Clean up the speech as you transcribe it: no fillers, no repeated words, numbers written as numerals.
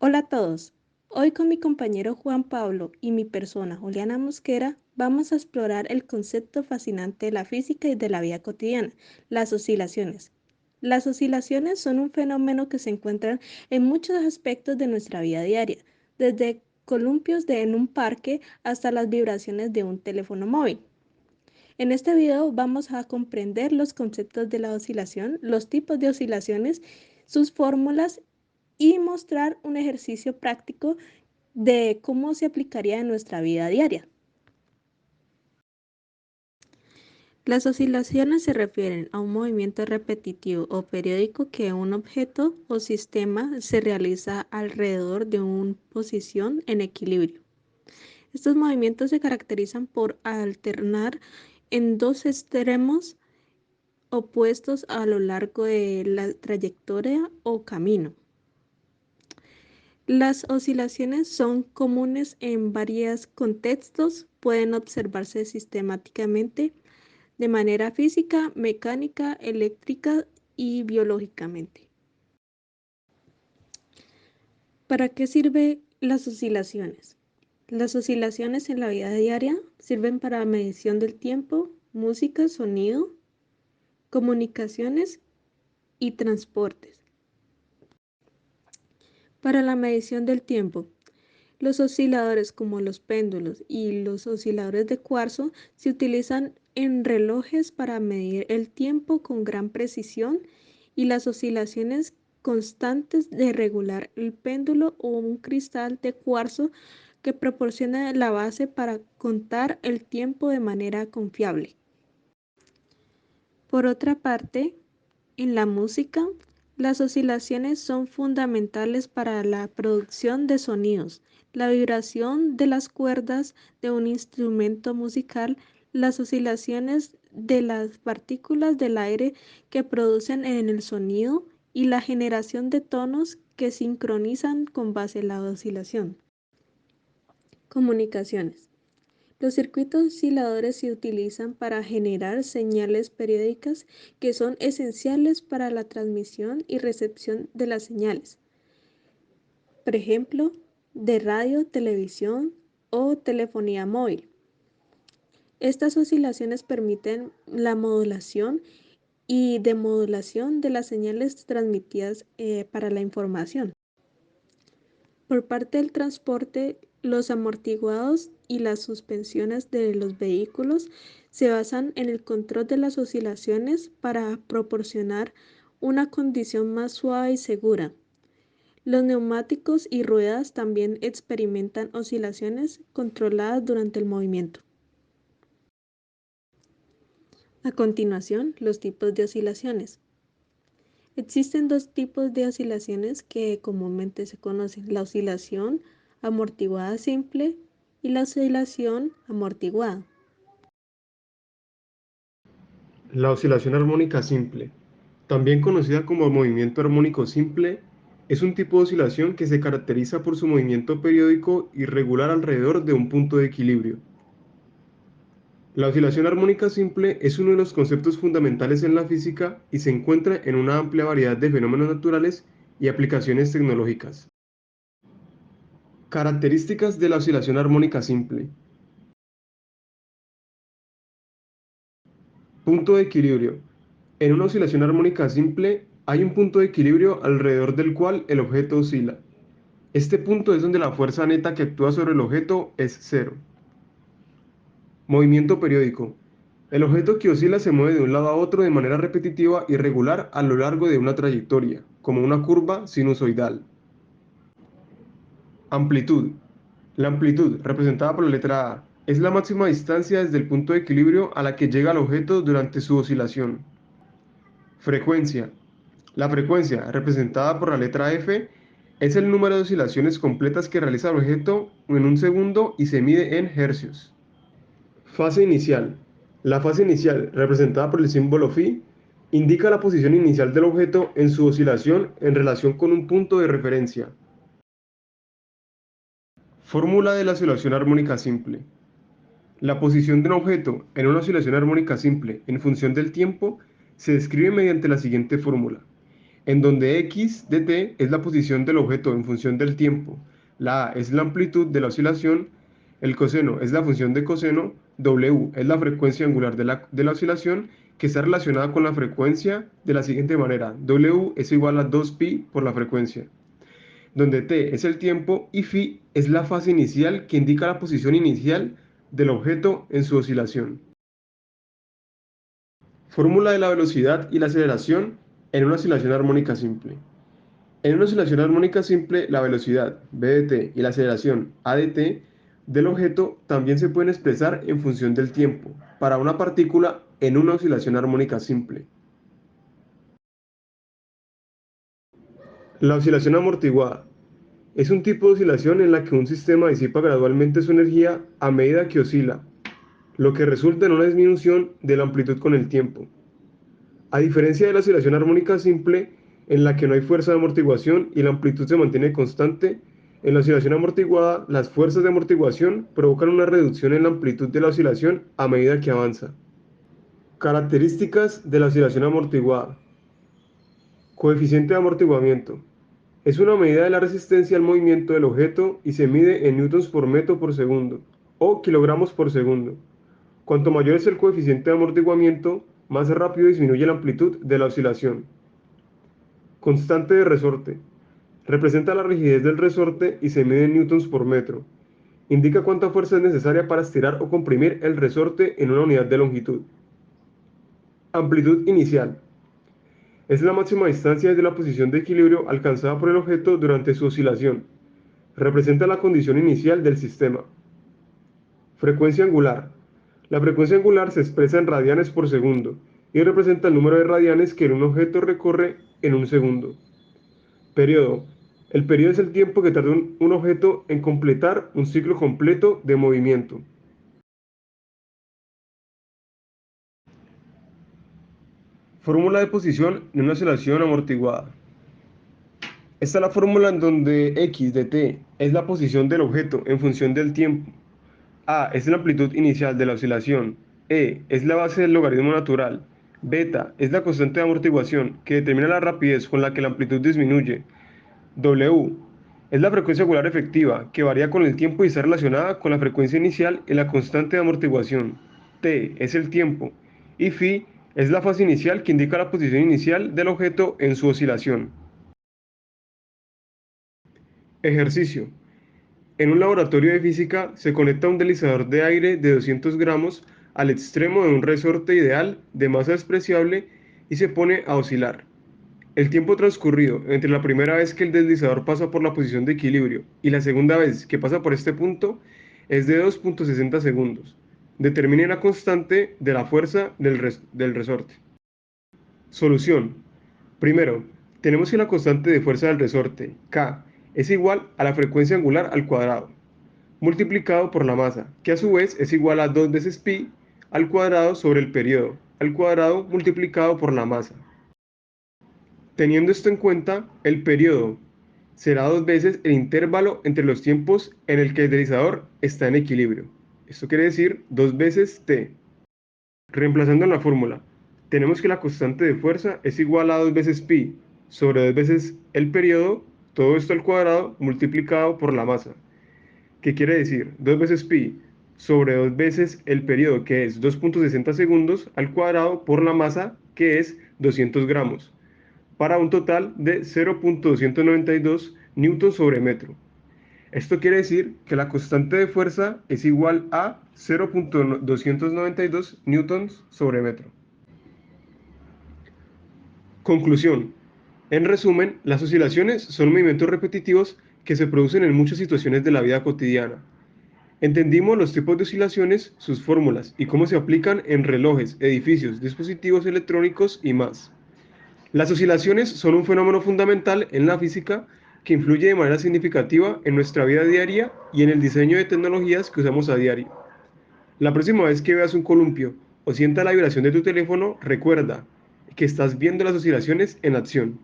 Hola a todos. Hoy con mi compañero Juan Pablo y mi persona Juliana Mosquera vamos a explorar el concepto fascinante de la física y de la vida cotidiana, las oscilaciones. Las oscilaciones son un fenómeno que se encuentra en muchos aspectos de nuestra vida diaria, desde columpios en un parque hasta las vibraciones de un teléfono móvil. En este video vamos a comprender los conceptos de la oscilación, los tipos de oscilaciones, sus fórmulas y mostrar un ejercicio práctico de cómo se aplicaría en nuestra vida diaria. Las oscilaciones se refieren a un movimiento repetitivo o periódico que un objeto o sistema se realiza alrededor de una posición en equilibrio. Estos movimientos se caracterizan por alternar en dos extremos opuestos a lo largo de la trayectoria o camino. Las oscilaciones son comunes en varios contextos, pueden observarse sistemáticamente de manera física, mecánica, eléctrica y biológicamente. ¿Para qué sirven las oscilaciones? Las oscilaciones en la vida diaria sirven para medición del tiempo, música, sonido, comunicaciones y transportes. Para la medición del tiempo, los osciladores como los péndulos y los osciladores de cuarzo se utilizan en relojes para medir el tiempo con gran precisión y las oscilaciones constantes de regular el péndulo o un cristal de cuarzo que proporciona la base para contar el tiempo de manera confiable. Por otra parte, en la música, las oscilaciones son fundamentales para la producción de sonidos, la vibración de las cuerdas de un instrumento musical, las oscilaciones de las partículas del aire que producen en el sonido y la generación de tonos que sincronizan con base a la oscilación. Comunicaciones. Los circuitos osciladores se utilizan para generar señales periódicas que son esenciales para la transmisión y recepción de las señales, por ejemplo, de radio, televisión o telefonía móvil. Estas oscilaciones permiten la modulación y demodulación de las señales transmitidas para la información. Por parte del transporte, los amortiguados y las suspensiones de los vehículos se basan en el control de las oscilaciones para proporcionar una condición más suave y segura. Los neumáticos y ruedas también experimentan oscilaciones controladas durante el movimiento. A continuación, los tipos de oscilaciones. Existen dos tipos de oscilaciones que comúnmente se conocen: la oscilación amortiguada simple y la oscilación amortiguada. La oscilación armónica simple, también conocida como movimiento armónico simple, es un tipo de oscilación que se caracteriza por su movimiento periódico y regular alrededor de un punto de equilibrio. La oscilación armónica simple es uno de los conceptos fundamentales en la física y se encuentra en una amplia variedad de fenómenos naturales y aplicaciones tecnológicas. Características de la oscilación armónica simple. Punto de equilibrio. En una oscilación armónica simple hay un punto de equilibrio alrededor del cual el objeto oscila. Este punto es donde la fuerza neta que actúa sobre el objeto es cero. Movimiento periódico. El objeto que oscila se mueve de un lado a otro de manera repetitiva y regular a lo largo de una trayectoria, como una curva sinusoidal. Amplitud. La amplitud, representada por la letra A, es la máxima distancia desde el punto de equilibrio a la que llega el objeto durante su oscilación. Frecuencia. La frecuencia, representada por la letra F, es el número de oscilaciones completas que realiza el objeto en un segundo y se mide en hercios. Fase inicial. La fase inicial, representada por el símbolo φ, indica la posición inicial del objeto en su oscilación en relación con un punto de referencia. Fórmula de la oscilación armónica simple. La posición de un objeto en una oscilación armónica simple en función del tiempo se describe mediante la siguiente fórmula. en donde x de t es la posición del objeto en función del tiempo, la a es la amplitud de la oscilación, el coseno es la función de coseno, w es la frecuencia angular de la oscilación, que está relacionada con la frecuencia de la siguiente manera: w es igual a 2pi por la frecuencia, donde t es el tiempo y phi es la fase inicial que indica la posición inicial del objeto en su oscilación. Fórmula de la velocidad y la aceleración en una oscilación armónica simple. En una oscilación armónica simple, la velocidad v de t y la aceleración a de t del objeto también se pueden expresar en función del tiempo para una partícula en una oscilación armónica simple. La oscilación amortiguada es un tipo de oscilación en la que un sistema disipa gradualmente su energía a medida que oscila, lo que resulta en una disminución de la amplitud con el tiempo. A diferencia de la oscilación armónica simple, en la que no hay fuerza de amortiguación y la amplitud se mantiene constante, en la oscilación amortiguada, las fuerzas de amortiguación provocan una reducción en la amplitud de la oscilación a medida que avanza. Características de la oscilación amortiguada. Coeficiente de amortiguamiento. Es una medida de la resistencia al movimiento del objeto y se mide en newtons por metro por segundo o kilogramos por segundo. Cuanto mayor es el coeficiente de amortiguamiento, más rápido disminuye la amplitud de la oscilación. Constante de resorte. Representa la rigidez del resorte y se mide en newtons por metro. Indica cuánta fuerza es necesaria para estirar o comprimir el resorte en una unidad de longitud. Amplitud inicial. Es la máxima distancia desde la posición de equilibrio alcanzada por el objeto durante su oscilación. Representa la condición inicial del sistema. Frecuencia angular. La frecuencia angular se expresa en radianes por segundo y representa el número de radianes que un objeto recorre en un segundo. Periodo. El periodo es el tiempo que tarda un objeto en completar un ciclo completo de movimiento. Fórmula de posición en una oscilación amortiguada. Esta es la fórmula en donde x de t es la posición del objeto en función del tiempo. A es la amplitud inicial de la oscilación. E es la base del logaritmo natural. Beta es la constante de amortiguación que determina la rapidez con la que la amplitud disminuye. W es la frecuencia angular efectiva, que varía con el tiempo y está relacionada con la frecuencia inicial y la constante de amortiguación. T es el tiempo. Y phi es la fase inicial que indica la posición inicial del objeto en su oscilación. Ejercicio. En un laboratorio de física se conecta un deslizador de aire de 200 gramos al extremo de un resorte ideal de masa despreciable y se pone a oscilar. El tiempo transcurrido entre la primera vez que el deslizador pasa por la posición de equilibrio y la segunda vez que pasa por este punto es de 2,60 segundos. Determine la constante de la fuerza del resorte. Solución. Primero, tenemos que la constante de fuerza del resorte, K, es igual a la frecuencia angular al cuadrado, multiplicado por la masa, que a su vez es igual a 2 veces pi al cuadrado sobre el periodo, al cuadrado multiplicado por la masa. Teniendo esto en cuenta, el periodo será 2 veces el intervalo entre los tiempos en el que el deslizador está en equilibrio. Esto quiere decir 2 veces t. Reemplazando en la fórmula, tenemos que la constante de fuerza es igual a 2 veces pi sobre 2 veces el periodo, todo esto al cuadrado multiplicado por la masa. ¿Qué quiere decir? 2 veces pi sobre 2 veces el periodo, que es 2,60 segundos, al cuadrado por la masa, que es 200 gramos, para un total de 0,292 newtons sobre metro. Esto quiere decir que la constante de fuerza es igual a 0,292 newtons sobre metro. Conclusión. En resumen, las oscilaciones son movimientos repetitivos que se producen en muchas situaciones de la vida cotidiana. Entendimos los tipos de oscilaciones, sus fórmulas y cómo se aplican en relojes, edificios, dispositivos electrónicos y más. Las oscilaciones son un fenómeno fundamental en la física que influye de manera significativa en nuestra vida diaria y en el diseño de tecnologías que usamos a diario. La próxima vez que veas un columpio o sienta la vibración de tu teléfono, recuerda que estás viendo las oscilaciones en acción.